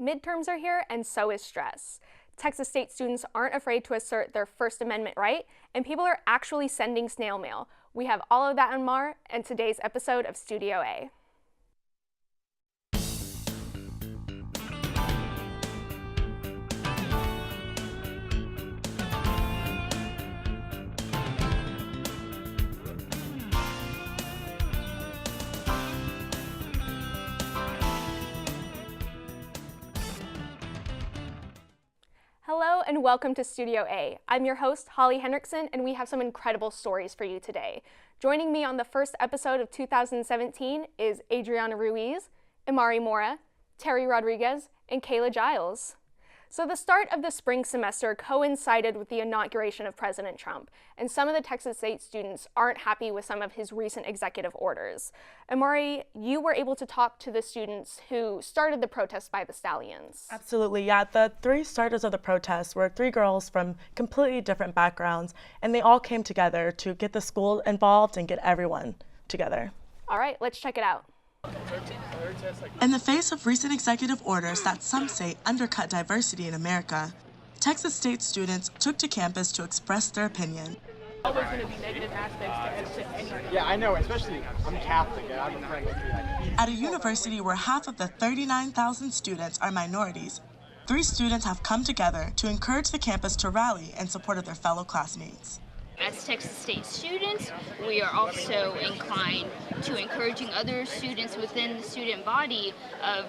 Midterms are here, and so is stress. Texas State students aren't afraid to assert their First Amendment right, and people are actually sending snail mail. We have all of that and more in today's episode of Studio A. Hello and welcome to Studio A. I'm your host, Holly Hendrickson, and we have some incredible stories for you today. Joining me on the first episode of 2017 is Adriana Ruiz, Amari Mora, Terry Rodriguez, and Kayla Giles. So the start of the spring semester coincided with the inauguration of President Trump, and some of the Texas State students aren't happy with some of his recent executive orders. Amari, you were able to talk to the students who started the protest by the Stallions. Absolutely, yeah. The three starters of the protest were three girls from completely different backgrounds, and they all came together to get the school involved and get everyone together. All right, let's check it out. In the face of recent executive orders that some say undercut diversity in America, Texas State students took to campus to express their opinion. Always going to be negative aspects to anything. Yeah, I know, especially I'm Catholic. I'm a friend with you. At a university where half of the 39,000 students are minorities, three students have come together to encourage the campus to rally in support of their fellow classmates. As Texas State students, we are also inclined to encouraging other students within the student body of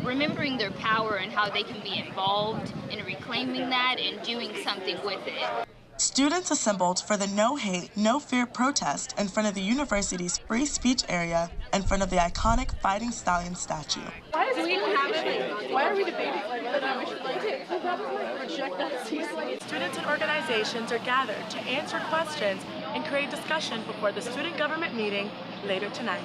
remembering their power and how they can be involved in reclaiming that and doing something with it. Students assembled for the No Hate, No Fear protest in front of the university's free speech area in front of the iconic Fighting Stallion statue. Why do we even have it? Why are we debating whether or not we should reject that season? Students and organizations are gathered to answer questions and create discussion before the student government meeting later tonight.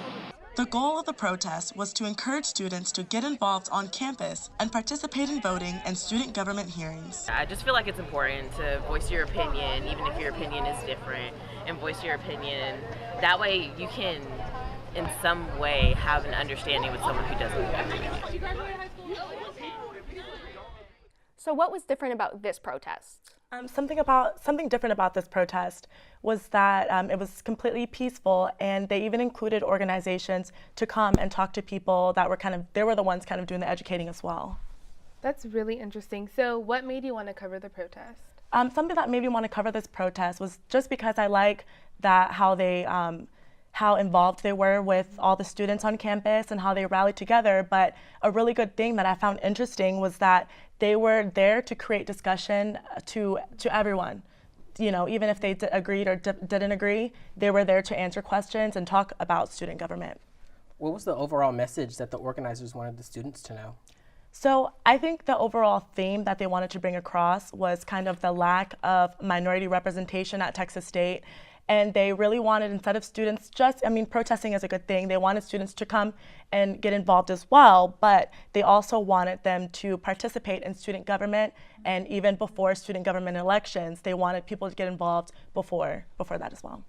The goal of the protest was to encourage students to get involved on campus and participate in voting and student government hearings. I just feel like it's important to voice your opinion, even if your opinion is different, and voice your opinion. That way you can, in some way, have an understanding with someone who doesn't agree. So what was different about this protest? Something different about this protest was that it was completely peaceful, and they even included organizations to come and talk to people that were they were the ones kind of doing the educating as well. That's really interesting. So what made you want to cover the protest? Something that made me want to cover this protest was just because I like that how involved they were with all the students on campus and how they rallied together. But a really good thing that I found interesting was that they were there to create discussion to everyone. You know, even if they agreed or didn't agree, they were there to answer questions and talk about student government. What was the overall message that the organizers wanted the students to know? So I think the overall theme that they wanted to bring across was kind of the lack of minority representation at Texas State. And they really wanted, instead of students protesting is a good thing. They wanted students to come and get involved as well, but they also wanted them to participate in student government, and even before student government elections, they wanted people to get involved before that as well.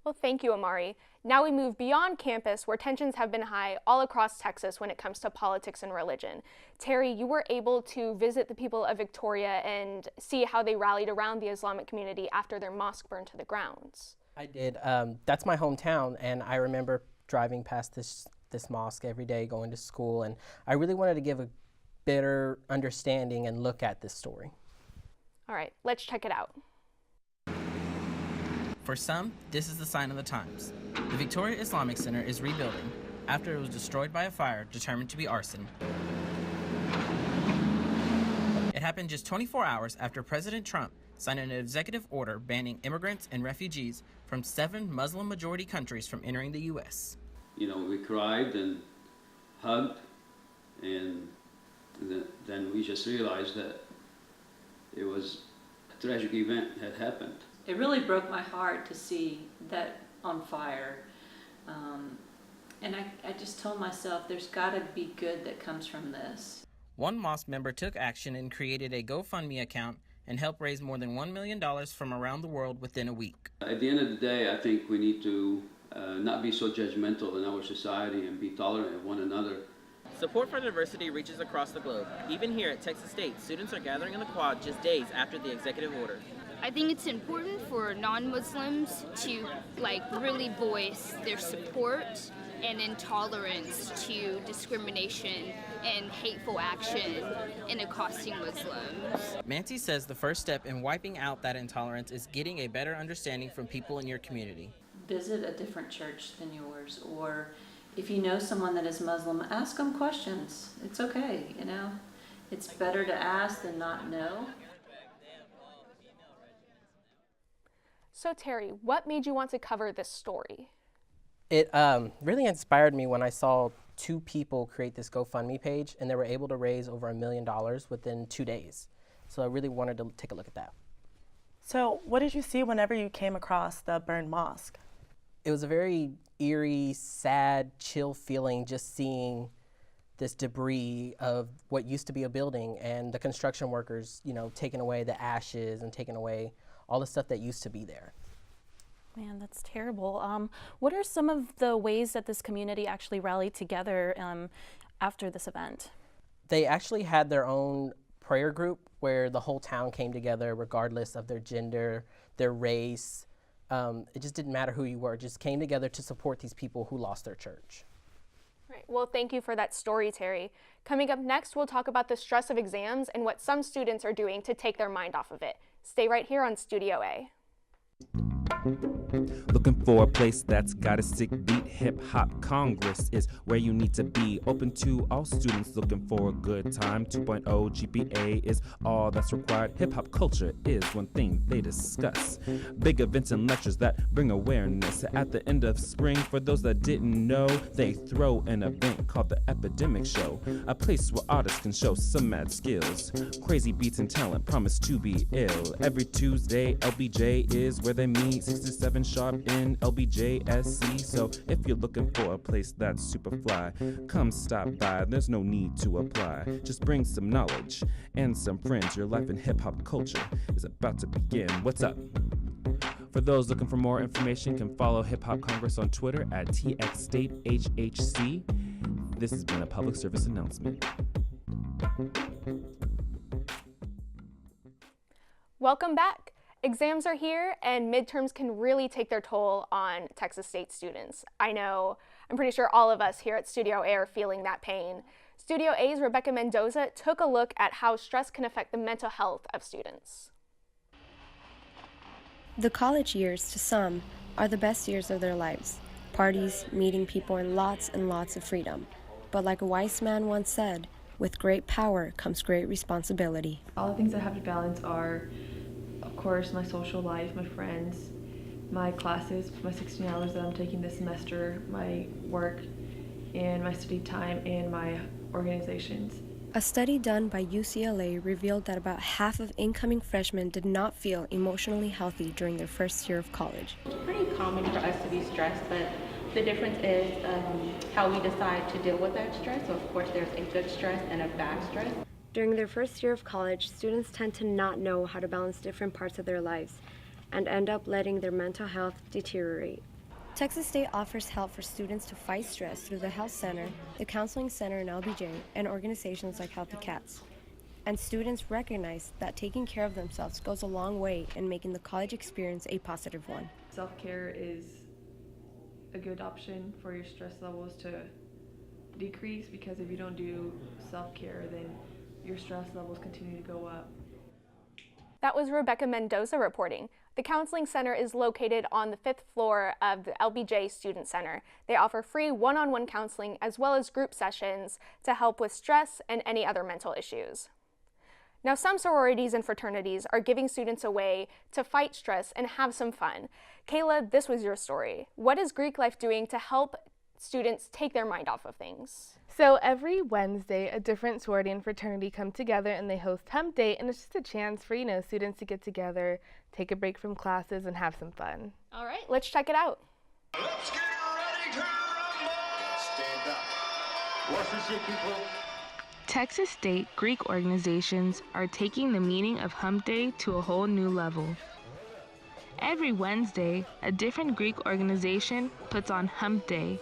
Well, thank you, Amari. Now we move beyond campus, where tensions have been high all across Texas when it comes to politics and religion. Terry, you were able to visit the people of Victoria and see how they rallied around the Islamic community after their mosque burned to the grounds. I did. That's my hometown, and I remember driving past this mosque every day going to school, and I really wanted to give a better understanding and look at this story. All right, let's check it out. For some, this is the sign of the times. The Victoria Islamic Center is rebuilding after it was destroyed by a fire determined to be arson. It happened just 24 hours after President Trump signed an executive order banning immigrants and refugees from 7 Muslim-majority countries from entering the U.S. You know, we cried and hugged, and then we just realized that it was a tragic event had happened. It really broke my heart to see that on fire. And I just told myself there's got to be good that comes from this. One mosque member took action and created a GoFundMe account and helped raise more than $1 million from around the world within a week. At the end of the day, I think we need to not be so judgmental in our society and be tolerant of one another. Support for diversity reaches across the globe. Even here at Texas State, students are gathering in the quad just days after the executive order. I think it's important for non-Muslims to really voice their support and intolerance to discrimination and hateful action in accosting Muslims. Manti says the first step in wiping out that intolerance is getting a better understanding from people in your community. Visit a different church than yours, or if you know someone that is Muslim, ask them questions. It's okay, you know. It's better to ask than not know. So Terry, what made you want to cover this story? It really inspired me when I saw two people create this GoFundMe page, and they were able to raise over $1 million within 2 days. So I really wanted to take a look at that. So what did you see whenever you came across the burned mosque? It was a very eerie, sad, chill feeling just seeing this debris of what used to be a building and the construction workers, taking away the ashes and taking away all the stuff that used to be there. Man, that's terrible. What are some of the ways that this community actually rallied together after this event? They actually had their own prayer group where the whole town came together regardless of their gender, their race. It just didn't matter who you were, just came together to support these people who lost their church. Right. Well, thank you for that story, Terry. Coming up next, we'll talk about the stress of exams and what some students are doing to take their mind off of it. Stay right here on Studio A. Looking for a place that's got a sick beat. Hip Hop Congress is where you need to be. Open to all students looking for a good time. 2.0 GPA is all that's required. Hip hop culture is one thing they discuss. Big events and lectures that bring awareness. At the end of spring, for those that didn't know, they throw an event called the Epidemic Show. A place where artists can show some mad skills. Crazy beats and talent promise to be ill. Every Tuesday, LBJ is where they meet. 6 to 7 sharp in LBJSC. So if you're looking for a place that's super fly, come stop by. There's no need to apply. Just bring some knowledge and some friends. Your life in hip hop culture is about to begin. What's up? For those looking for more information, can follow Hip Hop Congress on Twitter at TXStateHHC. This has been a public service announcement. Welcome back. Exams are here, and midterms can really take their toll on Texas State students. I'm pretty sure all of us here at Studio A are feeling that pain. Studio A's Rebecca Mendoza took a look at how stress can affect the mental health of students. The college years, to some, are the best years of their lives. Parties, meeting people, and lots of freedom. But like a wise man once said, with great power comes great responsibility. All the things I have to balance are, of course, my social life, my friends, my classes, my 16 hours that I'm taking this semester, my work, and my study time, and my organizations. A study done by UCLA revealed that about half of incoming freshmen did not feel emotionally healthy during their first year of college. It's pretty common for us to be stressed, but the difference is how we decide to deal with that stress. So of course there's a good stress and a bad stress. During their first year of college, students tend to not know how to balance different parts of their lives and end up letting their mental health deteriorate. Texas State offers help for students to fight stress through the Health Center, the Counseling Center in LBJ, and organizations like Healthy Cats. And students recognize that taking care of themselves goes a long way in making the college experience a positive one. Self-care is a good option for your stress levels to decrease, because if you don't do self-care, then your stress levels continue to go up. That was Rebecca Mendoza reporting. The Counseling Center is located on the 5th floor of the LBJ Student Center. They offer free one-on-one counseling as well as group sessions to help with stress and any other mental issues. Now, some sororities and fraternities are giving students a way to fight stress and have some fun. Kayla, this was your story. What is Greek Life doing to help students take their mind off of things? So every Wednesday, a different sorority and fraternity come together and they host Hump Day, and it's just a chance for, students to get together, take a break from classes, and have some fun. All right, let's check it out. Let's get ready to rumble! Stand up. What's this, people? Texas State Greek organizations are taking the meaning of Hump Day to a whole new level. Every Wednesday, a different Greek organization puts on Hump Day,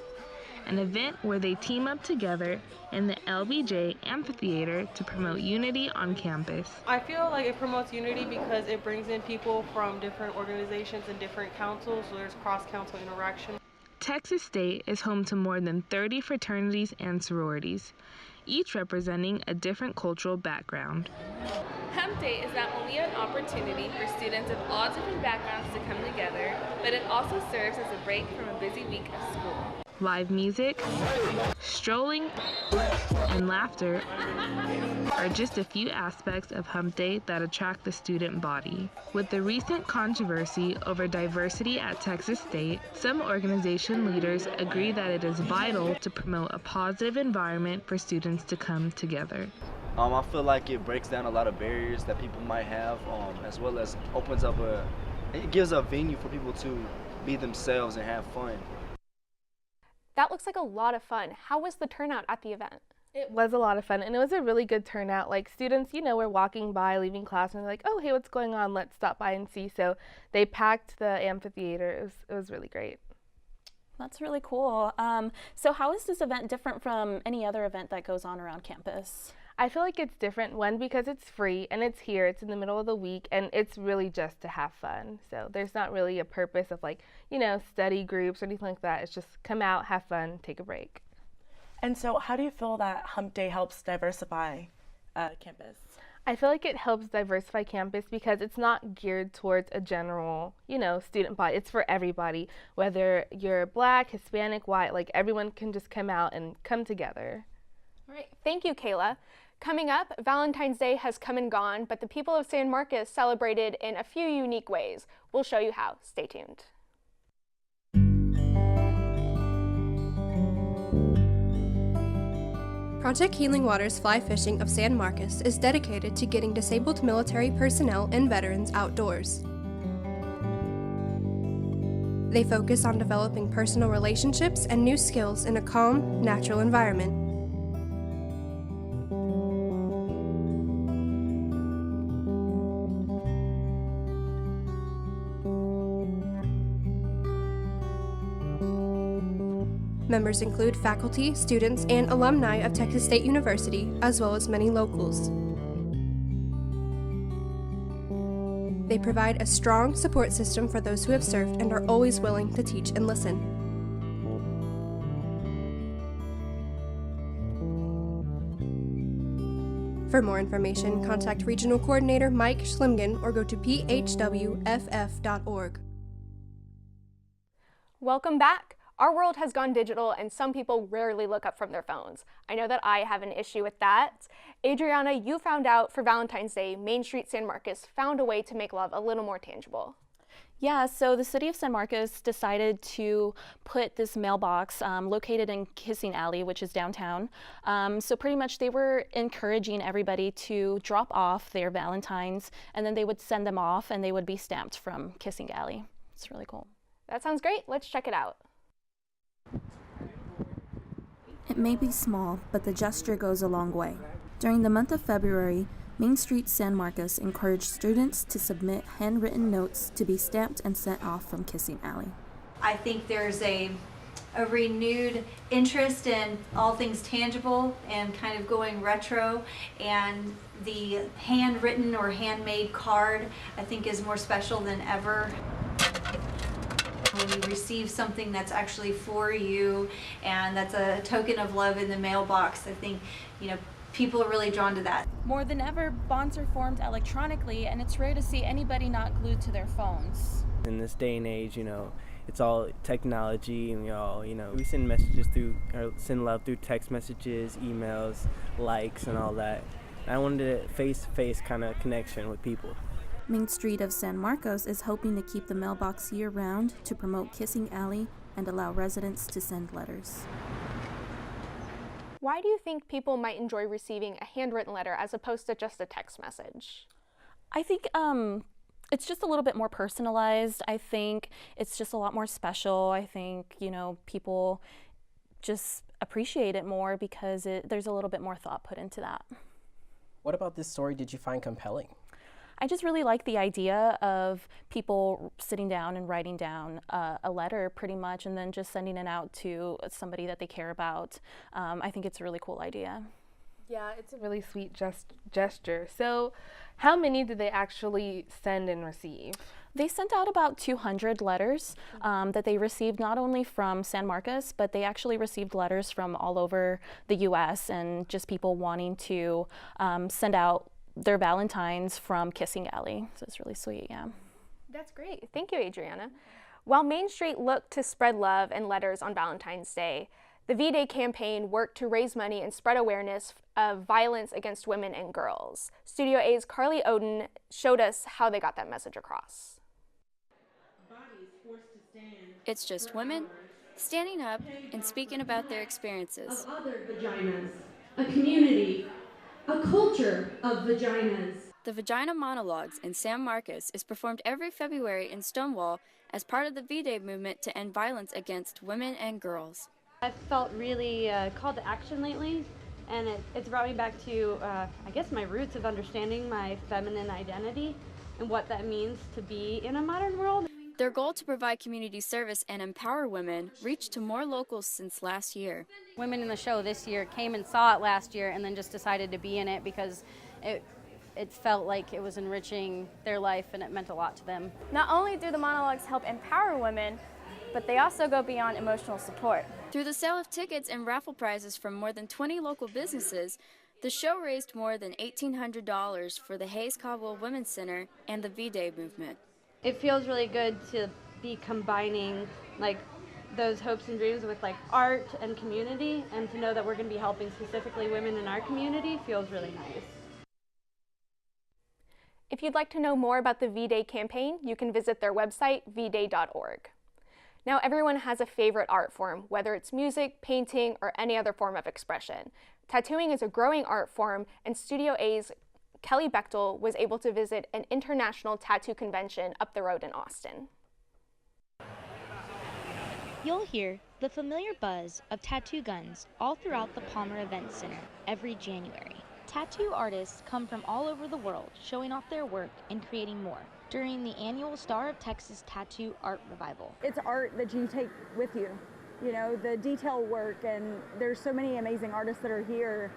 an event where they team up together in the LBJ Amphitheater to promote unity on campus. I feel like it promotes unity because it brings in people from different organizations and different councils, so there's cross-council interaction. Texas State is home to more than 30 fraternities and sororities, each representing a different cultural background. Hump Day is not only an opportunity for students of all different backgrounds to come together, but it also serves as a break from a busy week of school. Live music, strolling, and laughter are just a few aspects of Hump Day that attract the student body. With the recent controversy over diversity at Texas State, some organization leaders agree that it is vital to promote a positive environment for students to come together. I feel like it breaks down a lot of barriers that people might have, as well as it gives a venue for people to be themselves and have fun. That looks like a lot of fun. How was the turnout at the event? It was a lot of fun, and it was a really good turnout. Like, students, were walking by, leaving class, and they're like, oh, hey, what's going on? Let's stop by and see. So they packed the amphitheater. It was really great. That's really cool. So how is this event different from any other event that goes on around campus? I feel like it's different, one, because it's free, and it's here, it's in the middle of the week, and it's really just to have fun. So there's not really a purpose of study groups or anything like that. It's just come out, have fun, take a break. And so how do you feel that Hump Day helps diversify campus? I feel like it helps diversify campus because it's not geared towards a general, student body. It's for everybody, whether you're Black, Hispanic, white, everyone can just come out and come together. All right, thank you, Kayla. Coming up, Valentine's Day has come and gone, but the people of San Marcos celebrated in a few unique ways. We'll show you how. Stay tuned. Project Healing Waters Fly Fishing of San Marcos is dedicated to getting disabled military personnel and veterans outdoors. They focus on developing personal relationships and new skills in a calm, natural environment. Members include faculty, students, and alumni of Texas State University, as well as many locals. They provide a strong support system for those who have served and are always willing to teach and listen. For more information, contact Regional Coordinator Mike Schlimgen or go to phwff.org. Welcome back. Our world has gone digital and some people rarely look up from their phones. I know that I have an issue with that. Adriana, you found out for Valentine's Day, Main Street San Marcos found a way to make love a little more tangible. Yeah, so the city of San Marcos decided to put this mailbox located in Kissing Alley, which is downtown. So pretty much they were encouraging everybody to drop off their Valentines, and then they would send them off and they would be stamped from Kissing Alley. It's really cool. That sounds great. Let's check it out. It may be small, but the gesture goes a long way. During the month of February, Main Street San Marcos encouraged students to submit handwritten notes to be stamped and sent off from Kissing Alley. I think there's a renewed interest in all things tangible and kind of going retro, and the handwritten or handmade card I think is more special than ever. When you receive something that's actually for you and that's a token of love in the mailbox, I think, people are really drawn to that. More than ever, bonds are formed electronically, and it's rare to see anybody not glued to their phones. In this day and age, it's all technology, and we send messages or send love through text messages, emails, likes, and all that. And I wanted a face-to-face kind of connection with people. Main Street of San Marcos is hoping to keep the mailbox year-round to promote Kissing Alley and allow residents to send letters. Why do you think people might enjoy receiving a handwritten letter as opposed to just a text message? I think it's just a little bit more personalized. I think it's just a lot more special. I think, people just appreciate it more because there's a little bit more thought put into that. What about this story did you find compelling? I just really like the idea of people sitting down and writing down a letter pretty much and then just sending it out to somebody that they care about. I think it's a really cool idea. Yeah, it's a really sweet gesture. So how many did they actually send and receive? They sent out about 200 letters that they received not only from San Marcos, but they actually received letters from all over the U.S. and just people wanting to send out their Valentines from Kissing Alley. So it's really sweet, yeah. That's great. Thank you, Adriana. While Main Street looked to spread love and letters on Valentine's Day, the V-Day campaign worked to raise money and spread awareness of violence against women and girls. Studio A's Carly Oden showed us how they got that message across. It's just women standing up and speaking about their experiences. Of other vaginas, a community, a culture of vaginas. The Vagina Monologues in San Marcos is performed every February in Stonewall as part of the V-Day movement to end violence against women and girls. I've felt really called to action lately, and it's brought me back to, I guess, my roots of understanding my feminine identity and what that means to be in a modern world. Their goal to provide community service and empower women reached to more locals since last year. Women in the show this year came and saw it last year and then just decided to be in it because it felt like it was enriching their life and it meant a lot to them. Not only do the monologues help empower women, but they also go beyond emotional support. Through the sale of tickets and raffle prizes from more than 20 local businesses, the show raised more than $1,800 for the Hayes Caldwell Women's Center and the V-Day movement. It feels really good to be combining like those hopes and dreams with like art and community, and to know that we're going to be helping specifically women in our community feels really nice. If you'd like to know more about the V-Day campaign, you can visit their website, vday.org. Now everyone has a favorite art form, whether it's music, painting, or any other form of expression. Tattooing is a growing art form, and Studio A's Kelly Bechtel was able to visit an international tattoo convention up the road in Austin. You'll hear the familiar buzz of tattoo guns all throughout the Palmer Event Center every January. Tattoo artists come from all over the world showing off their work and creating more during the annual Star of Texas Tattoo Art Revival. It's art that you take with you, you know, the detail work, and there's so many amazing artists that are here.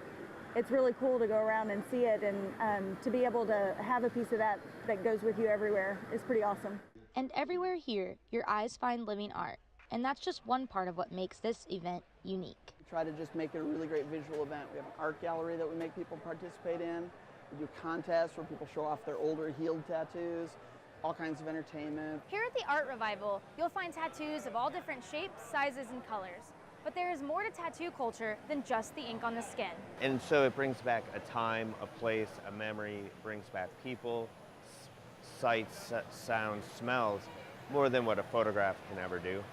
It's really cool to go around and see it, and to be able to have a piece of that goes with you everywhere is pretty awesome. And everywhere here, your eyes find living art, and that's just one part of what makes this event unique. We try to just make it a really great visual event. We have an art gallery that we make people participate in. We do contests where people show off their older healed tattoos, all kinds of entertainment. Here at the Art Revival, you'll find tattoos of all different shapes, sizes, and colors. But there is more to tattoo culture than just the ink on the skin. And so it brings back a time, a place, a memory, it brings back people, sights, sounds, smells, more than what a photograph can ever do,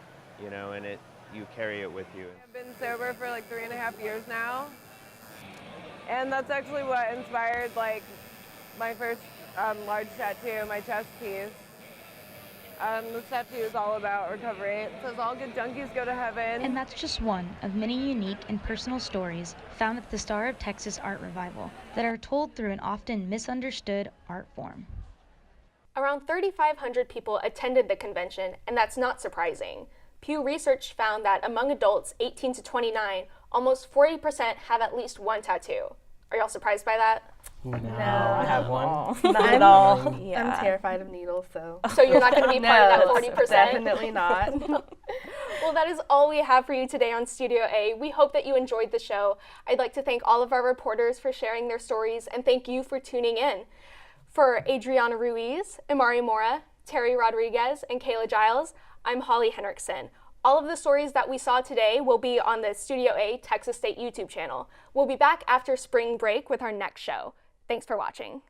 you know, and you carry it with you. I've been sober for like 3.5 years now, and that's actually what inspired like my first large tattoo, my chest piece. This tattoo is all about recovery. It says all good junkies go to heaven. And that's just one of many unique and personal stories found at the Star of Texas Art Revival that are told through an often misunderstood art form. Around 3,500 people attended the convention, and that's not surprising. Pew Research found that among adults 18 to 29, almost 40% have at least one tattoo. Are y'all surprised by that? No, I have one. Not at all. Yeah. I'm terrified of needles, so. So you're not going to be part of that 40%? Definitely not. Well, that is all we have for you today on Studio A. We hope that you enjoyed the show. I'd like to thank all of our reporters for sharing their stories, and thank you for tuning in. For Adriana Ruiz, Imari Mora, Terry Rodriguez, and Kayla Giles, I'm Holly Henriksen. All of the stories that we saw today will be on the Studio A Texas State YouTube channel. We'll be back after spring break with our next show. Thanks for watching.